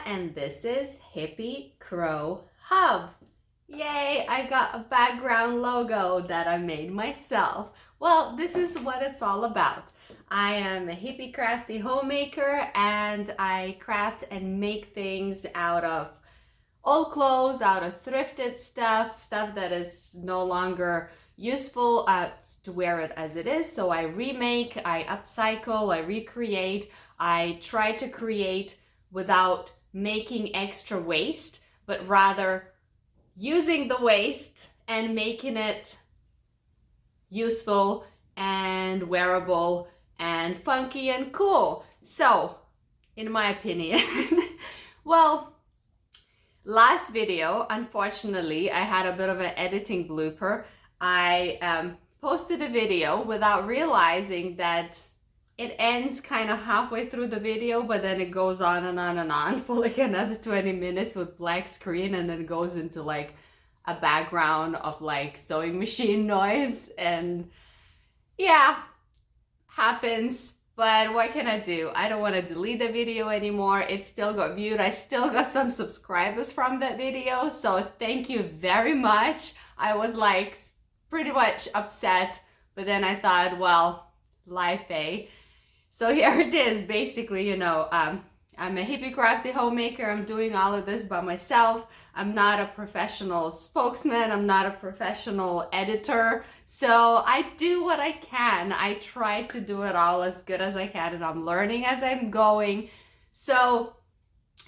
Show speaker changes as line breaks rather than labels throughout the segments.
and this is Hippie Crow Hub. Yay, I got a background logo that I made myself. Well, this is what it's all about. I am a hippie crafty homemaker and I craft and make things out of old clothes, out of thrifted stuff that is no longer useful to wear it as it is. So I remake, I upcycle, I recreate, I try to create without making extra waste, but rather using the waste and making it useful and wearable and funky and cool. So, in my opinion, well, last video, unfortunately, I had a bit of an editing blooper. I posted a video without realizing that it ends kind of halfway through the video, but then it goes on and on and on for like another 20 minutes with black screen, and then it goes into like a background of like sewing machine noise. And yeah, happens, but what can I do? I don't want to delete the video anymore. It still got viewed. I still got some subscribers from that video, so thank you very much. I was like pretty much upset, but then I thought, well, life, eh? So here it is. Basically, you know, I'm a hippie crafty homemaker. I'm doing all of this by myself. I'm not a professional spokesman. I'm not a professional editor. So I do what I can. I try to do it all as good as I can, and I'm learning as I'm going. So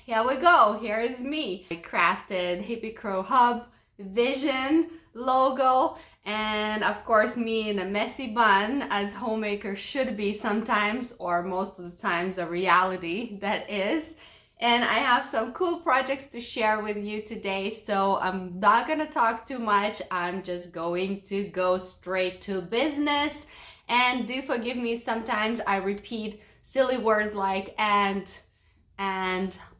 here we go. Here is me. I crafted Hippie Crow Hub vision logo, and of course me in a messy bun, as homemakers should be sometimes, or most of the times the reality that is. And I have some cool projects to share with you today, so I'm not gonna talk too much. I'm just going to go straight to business. And do forgive me, sometimes I repeat silly words like and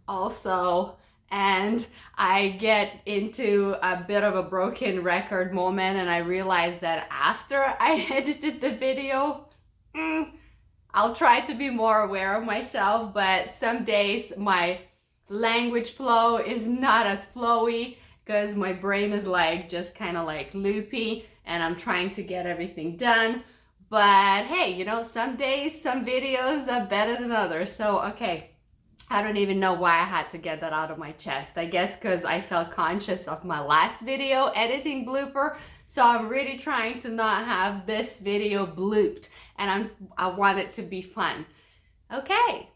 also, and I get into a bit of a broken record moment, and I realize that after I edited the video, I'll try to be more aware of myself, but some days my language flow is not as flowy because my brain is like just kind of like loopy and I'm trying to get everything done. But hey, you know, some days, some videos are better than others. So, okay. I don't even know why I had to get that out of my chest. I guess because I felt conscious of my last video editing blooper. So I'm really trying to not have this video blooped, and I want it to be fun. Okay.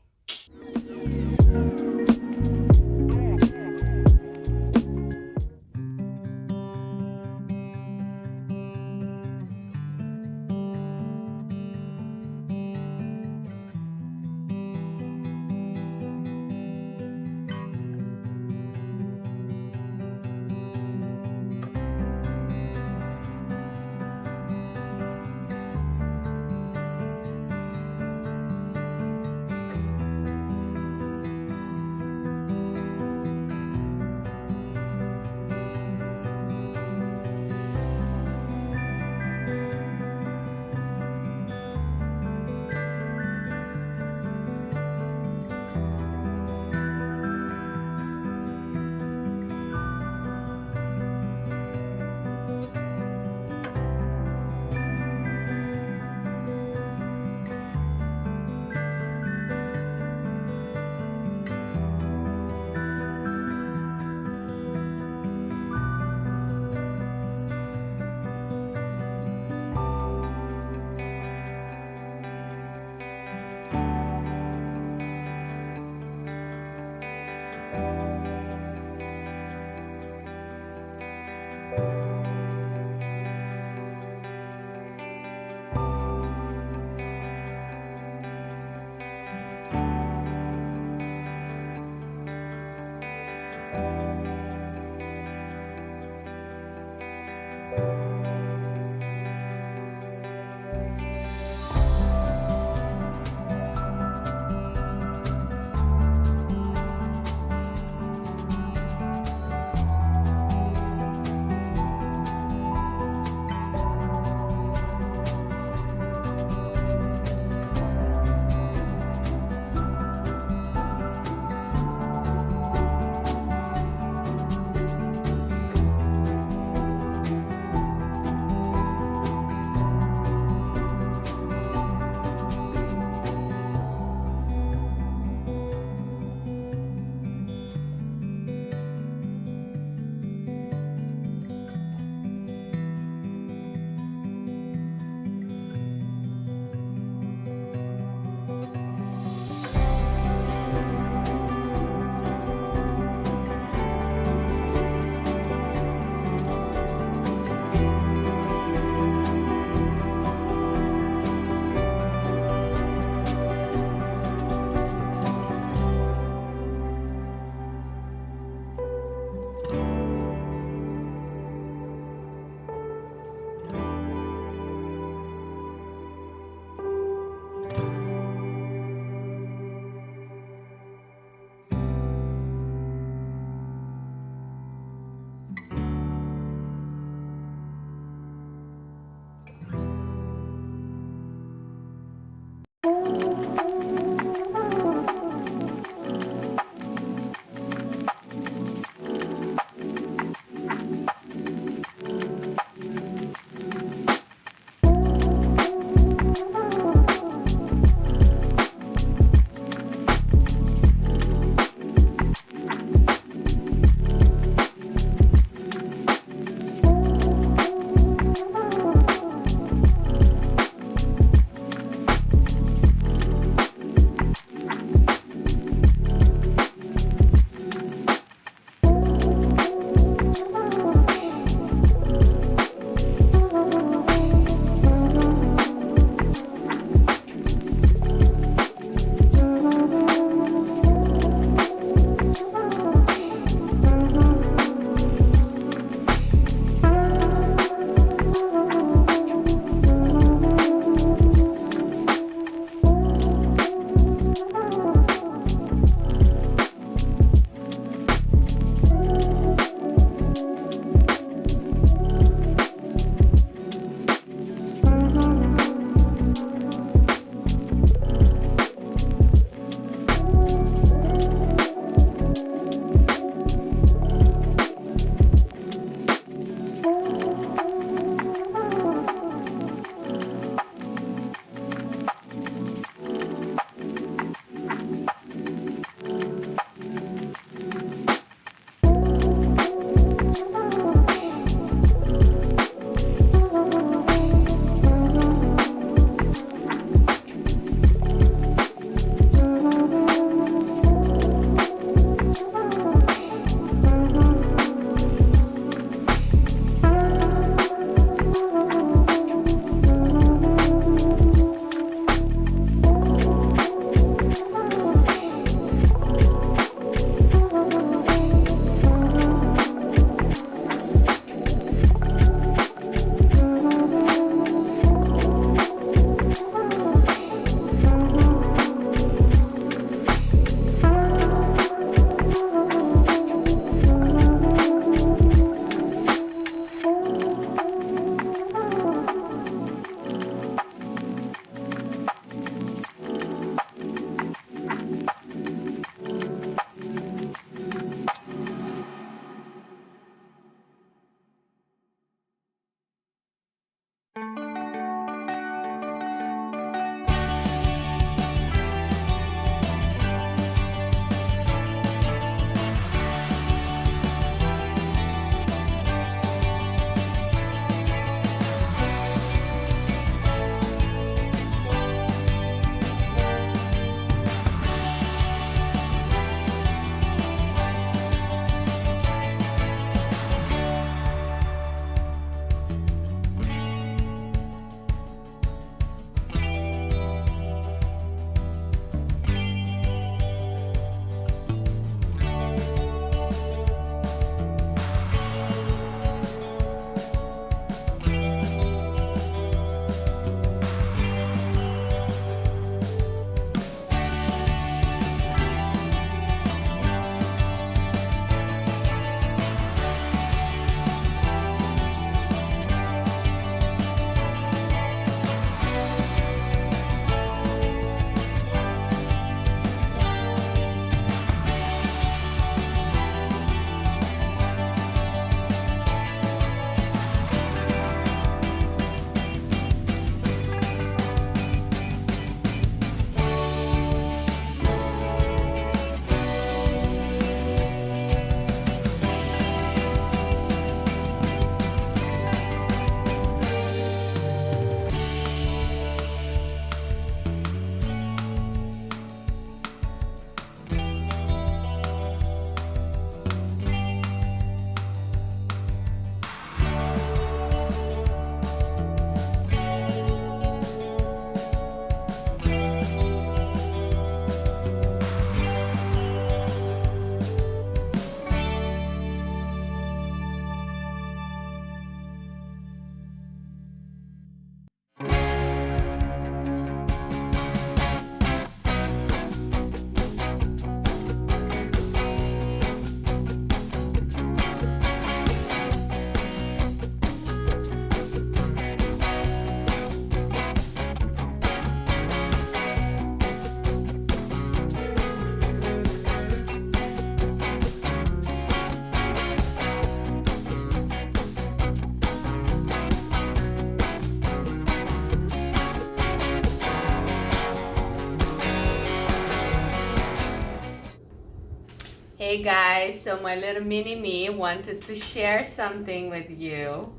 Hey guys, so my little mini me wanted to share something with you.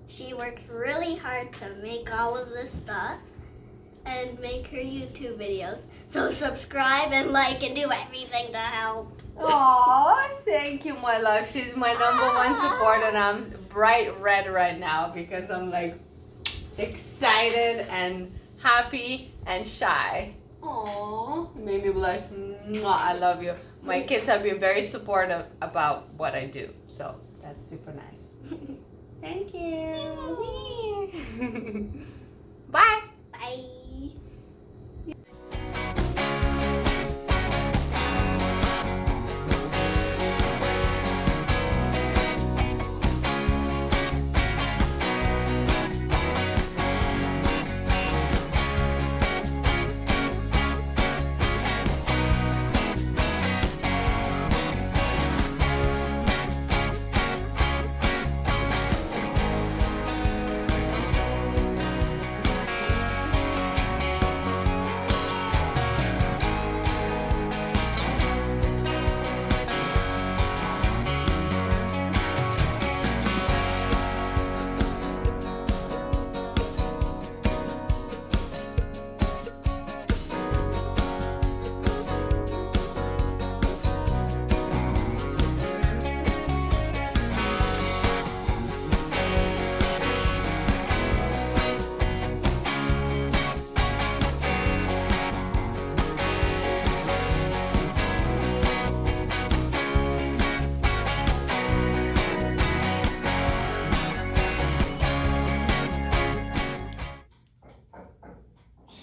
She works really hard to make all of this stuff and make her YouTube videos. So subscribe and like and do everything to help.
Oh, thank you, my love. She's my #1 supporter, and I'm bright red right now because I'm like excited and happy and shy. Oh, made me blush. Mwah, I love you. My kids have been very supportive about what I do, so that's super nice. Thank you. Bye.
Bye.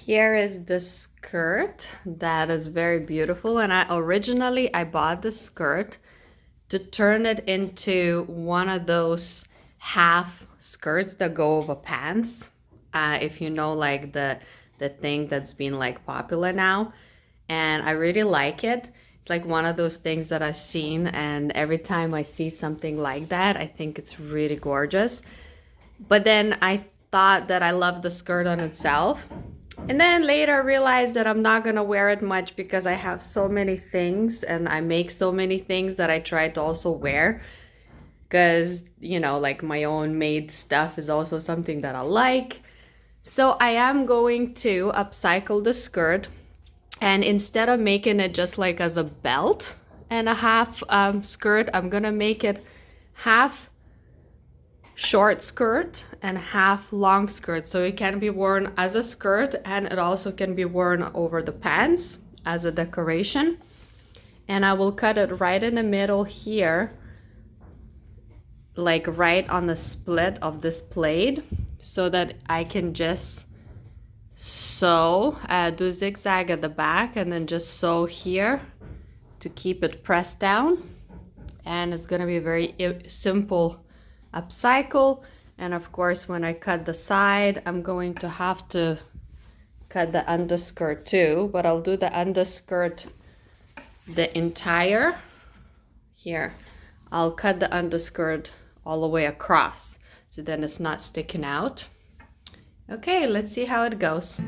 Here is the skirt that is very beautiful, and I bought the skirt to turn it into one of those half skirts that go over pants. If you know, like the thing that's been like popular now, and I really like it. It's like one of those things that I've seen, and every time I see something like that, I think it's really gorgeous. But then I thought that I love the skirt on itself. And then later I realized that I'm not gonna wear it much because I have so many things and I make so many things that I try to also wear. Because, you know, like my own made stuff is also something that I like. So I am going to upcycle the skirt. And instead of making it just like as a belt and a half skirt, I'm gonna make it half short skirt and half long skirt, so it can be worn as a skirt and it also can be worn over the pants as a decoration. And I will cut it right in the middle here, like right on the split of this blade, so that I can just sew, do zigzag at the back and then just sew here to keep it pressed down. And it's gonna be a very simple upcycle. And of course, when I cut the side, I'm going to have to cut the underskirt too, but I'll do the underskirt the entire here. I'll cut the underskirt all the way across, so then it's not sticking out. Okay, let's see how it goes.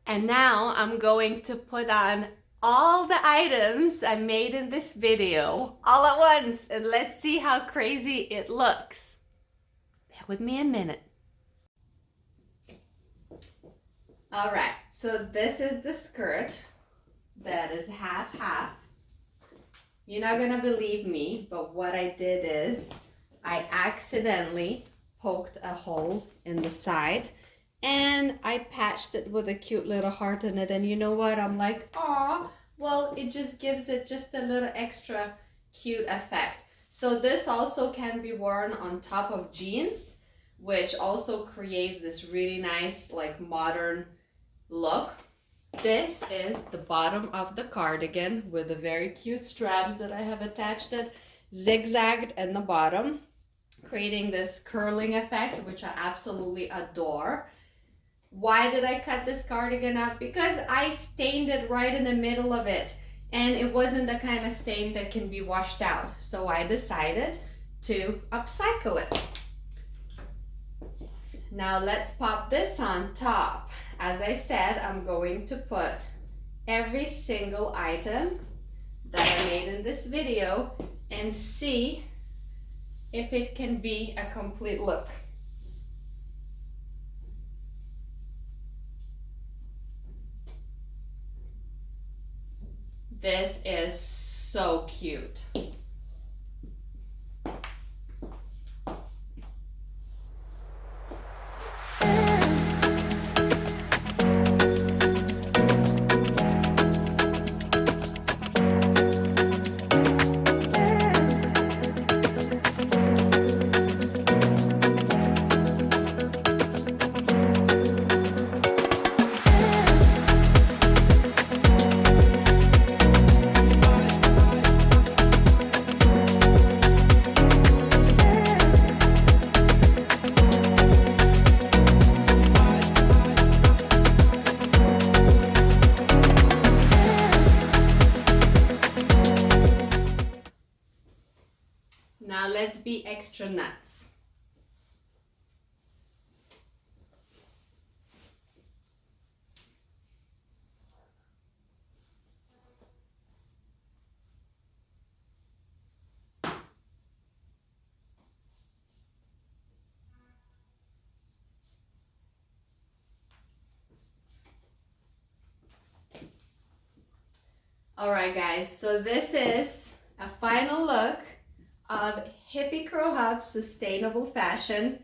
And now I'm going to put on all the items I made in this video all at once, and let's see how crazy it looks. Bear with me a minute. All right, so this is the skirt that is half. You're not gonna believe me, but what I did is I accidentally poked a hole in the side and I patched it with a cute little heart in it. And you know what? I'm like, oh, well, it just gives it just a little extra cute effect. So this also can be worn on top of jeans, which also creates this really nice, like, modern look. This is the bottom of the cardigan with the very cute straps that I have attached it, zigzagged in the bottom, creating this curling effect, which I absolutely adore. Why did I cut this cardigan up? Because I stained it right in the middle of it, and it wasn't the kind of stain that can be washed out. So I decided to upcycle it. Now let's pop this on top. As I said, I'm going to put every single item that I made in this video and see if it can be a complete look. This is so cute. Now let's be extra nuts. All right, guys, so this is a final look of Hippie Crow Hub sustainable fashion.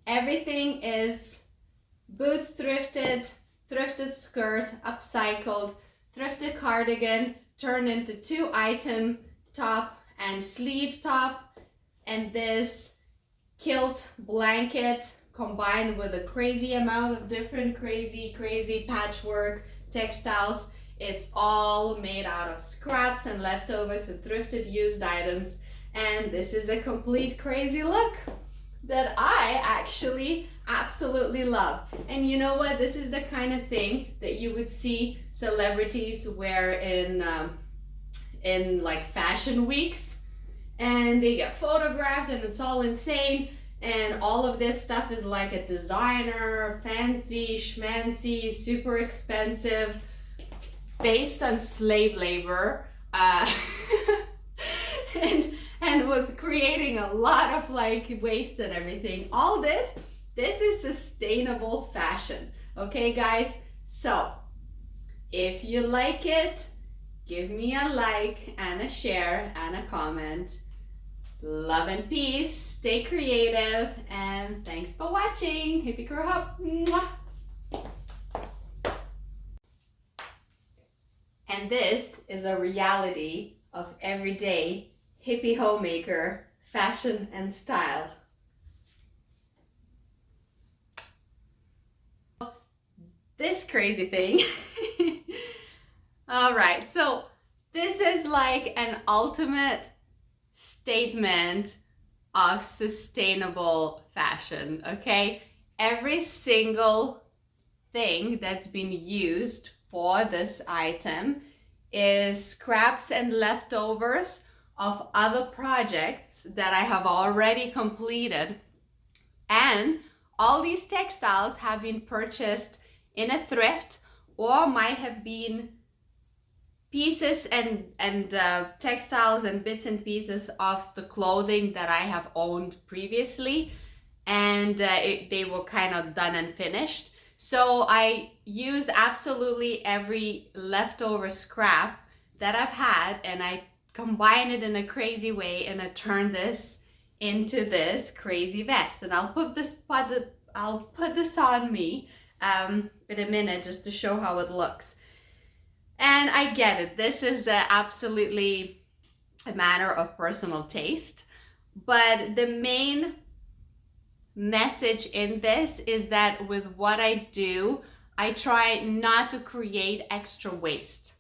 Everything is boots thrifted, thrifted skirt, upcycled, thrifted cardigan, turned into 2-item top and sleeve top, and this kilt blanket combined with a crazy amount of different crazy patchwork textiles. It's all made out of scraps and leftovers and thrifted used items. And this is a complete crazy look that I actually absolutely love. And you know what? This is the kind of thing that you would see celebrities wear in like fashion weeks, and they get photographed and it's all insane. And all of this stuff is like a designer, fancy, schmancy, super expensive, based on slave labor, and with creating a lot of like waste and everything. All this is sustainable fashion. Okay, guys? So if you like it, give me a like and a share and a comment. Love and peace. Stay creative, and thanks for watching. Hippie Crow Hub. Mwah. And this is a reality of everyday hippie homemaker fashion and style. This crazy thing. All right, so this is like an ultimate statement of sustainable fashion, okay? Every single thing that's been used for this item is scraps and leftovers of other projects that I have already completed. And all these textiles have been purchased in a thrift or might have been pieces and textiles and bits and pieces of the clothing that I have owned previously, and they were kind of done and finished. So I used absolutely every leftover scrap that I've had, and I combine it in a crazy way, and I turn this into this crazy vest. And I'll put this on me in a minute just to show how it looks. And I get it, this is absolutely a matter of personal taste, but the main message in this is that with what I do, I try not to create extra waste.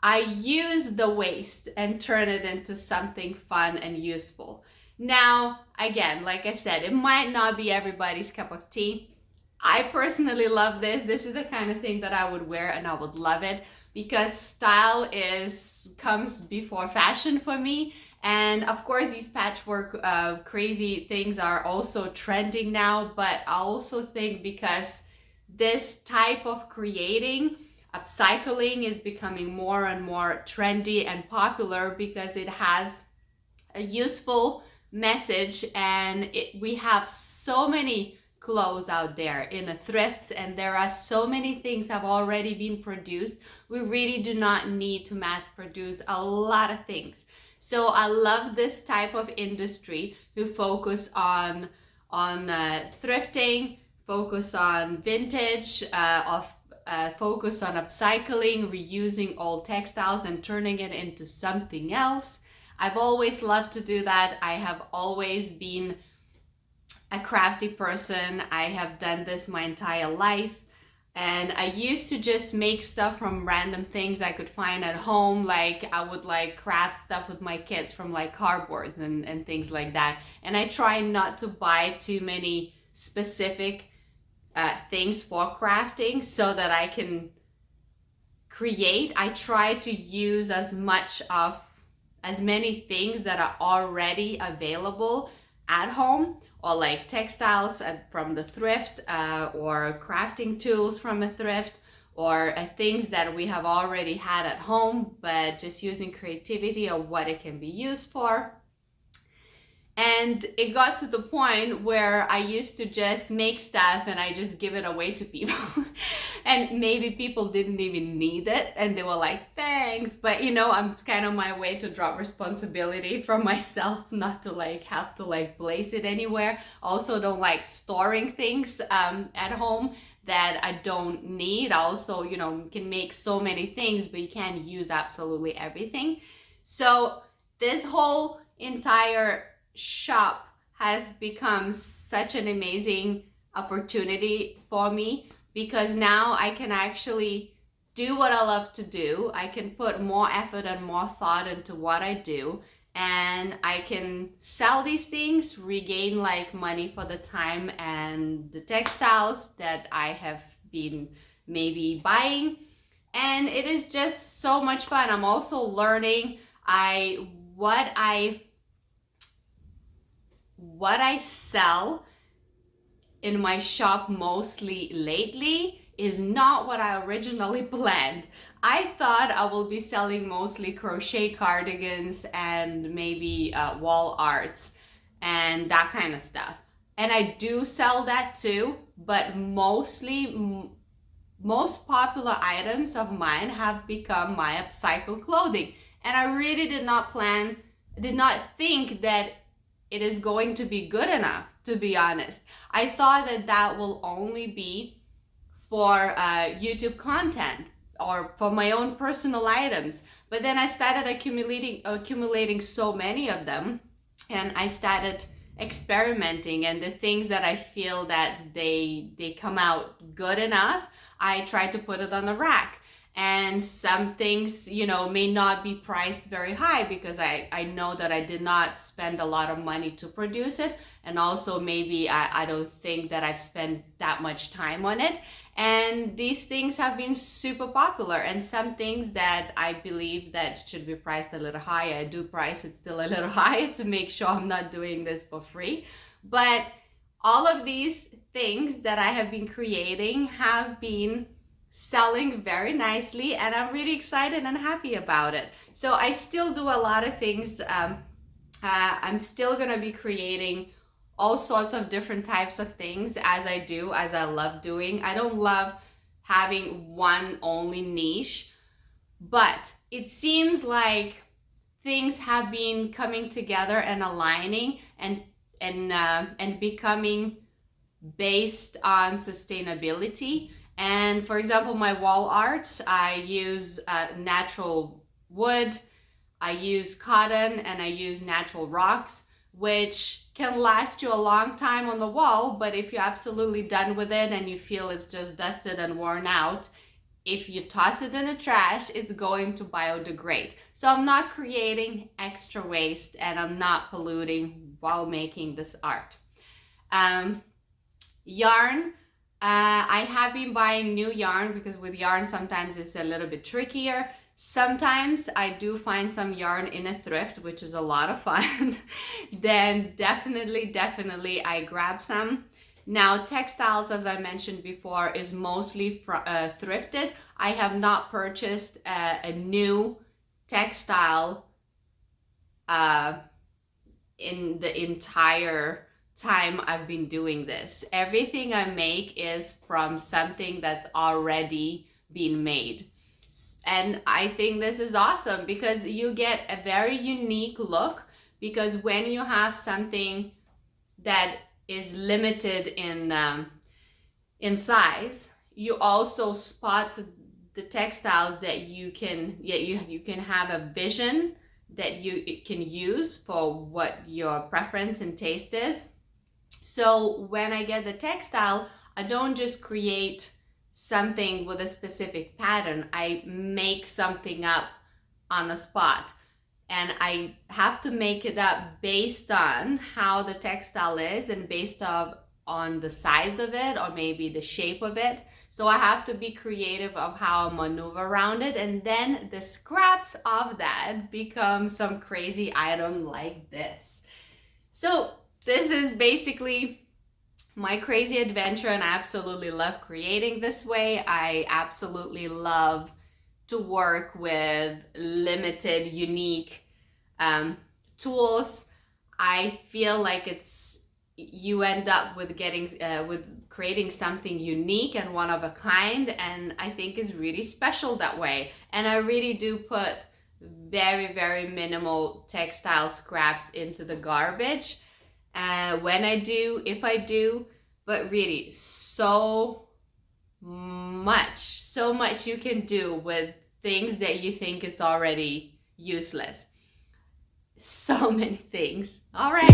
I use the waste and turn it into something fun and useful. Now, again, like I said, it might not be everybody's cup of tea. I personally love this. This is the kind of thing that I would wear and I would love it, because style comes before fashion for me. And of course, these patchwork crazy things are also trending now, but I also think because this type of creating, upcycling, is becoming more and more trendy and popular because it has a useful message, and we have so many clothes out there in the thrifts, and there are so many things have already been produced. We really do not need to mass produce a lot of things. So I love this type of industry who focus on thrifting, focus on vintage, focus on upcycling, reusing old textiles and turning it into something else. I've always loved to do that. I have always been a crafty person. I have done this my entire life. And I used to just make stuff from random things I could find at home. Like I would like craft stuff with my kids from like cardboards and things like that. And I try not to buy too many specific things for crafting so that I can create. I try to use as many things that are already available at home, or like textiles from the thrift, or crafting tools from a thrift, or things that we have already had at home, but just using creativity of what it can be used for. And it got to the point where I used to just make stuff and I just give it away to people. And maybe people didn't even need it and they were like, thanks. But you know, I'm kind of my way to drop responsibility from myself, not to like have to like place it anywhere. Also don't like storing things at home that I don't need. Also, you know, you can make so many things, but you can't use absolutely everything. So this whole entire shop has become such an amazing opportunity for me, because now I can actually do what I love to do. I can put more effort and more thought into what I do, and I can sell these things, regain like money for the time and the textiles that I have been maybe buying, and it is just so much fun. I'm also learning what I sell in my shop mostly lately is not what I originally planned. I thought I will be selling mostly crochet cardigans and maybe wall arts and that kind of stuff. And I do sell that too, but mostly most popular items of mine have become my upcycled clothing. And I really did not think that it is going to be good enough, to be honest. I thought that will only be for YouTube content or for my own personal items. But then I started accumulating so many of them, and I started experimenting, and the things that I feel that they come out good enough, I try to put it on the rack. And some things, you know, may not be priced very high because I know that I did not spend a lot of money to produce it. And also maybe I don't think that I've spent that much time on it. And these things have been super popular. And some things that I believe that should be priced a little higher, I do price it still a little higher to make sure I'm not doing this for free. But all of these things that I have been creating have been selling very nicely, and I'm really excited and happy about it. So I still do a lot of things. I'm still gonna be creating all sorts of different types of things as I love doing. I don't love having one only niche, but it seems like things have been coming together and aligning and becoming based on sustainability. And for example, my wall arts, I use natural wood, I use cotton, and I use natural rocks, which can last you a long time on the wall. But if you're absolutely done with it and you feel it's just dusted and worn out, if you toss it in the trash, it's going to biodegrade. So I'm not creating extra waste and I'm not polluting while making this art. Yarn, I have been buying new yarn because with yarn sometimes it's a little bit trickier. Sometimes I do find some yarn in a thrift, which is a lot of fun. Then definitely I grab some. Now textiles, as I mentioned before, is mostly thrifted. I have not purchased a new textile in the entire time I've been doing this. Everything I make is from something that's already been made. And I think this is awesome because you get a very unique look, because when you have something that is limited in size, you also spot the textiles that you can have a vision that you can use for what your preference and taste is. So when I get the textile, I don't just create something with a specific pattern. I make something up on the spot, and I have to make it up based on how the textile is and based on the size of it or maybe the shape of it. So I have to be creative of how I maneuver around it, and then the scraps of that become some crazy item like this. So this is basically my crazy adventure, and I absolutely love creating this way. I absolutely love to work with limited, unique tools. I feel like you end up with creating something unique and one of a kind, and I think is really special that way. And I really do put very minimal textile scraps into the garbage. When I do, if I do, but really so much you can do with things that you think is already useless. So many things. All right.